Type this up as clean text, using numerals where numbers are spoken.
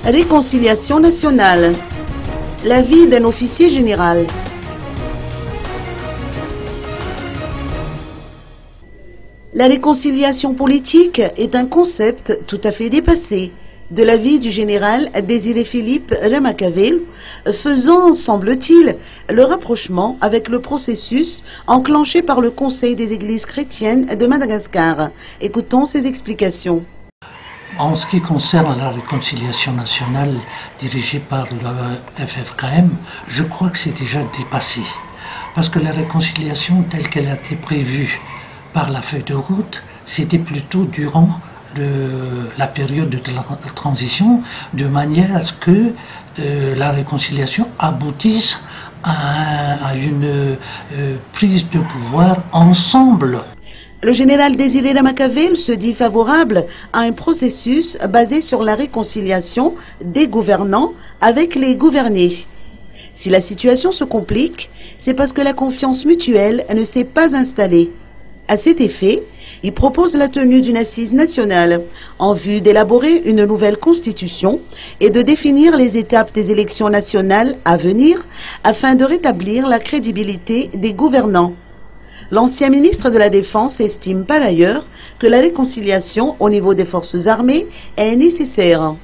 Réconciliation nationale. La vie d'un officier général. La réconciliation politique est un concept tout à fait dépassé de la vie du général Désiré Philippe Ramakavel, faisant, semble-t-il, le rapprochement avec le processus enclenché par le Conseil des Églises chrétiennes de Madagascar. Écoutons ses explications. En ce qui concerne la réconciliation nationale dirigée par le FFKM, je crois que c'est déjà dépassé. Parce que la réconciliation telle qu'elle a été prévue par la feuille de route, c'était plutôt durant la période de transition, de manière à ce que la réconciliation aboutisse à une prise de pouvoir ensemble. Le général Désiré Ramakavel se dit favorable à un processus basé sur la réconciliation des gouvernants avec les gouvernés. Si la situation se complique, c'est parce que la confiance mutuelle ne s'est pas installée. À cet effet, il propose la tenue d'une assise nationale en vue d'élaborer une nouvelle constitution et de définir les étapes des élections nationales à venir afin de rétablir la crédibilité des gouvernants. L'ancien ministre de la Défense estime par ailleurs que la réconciliation au niveau des forces armées est nécessaire.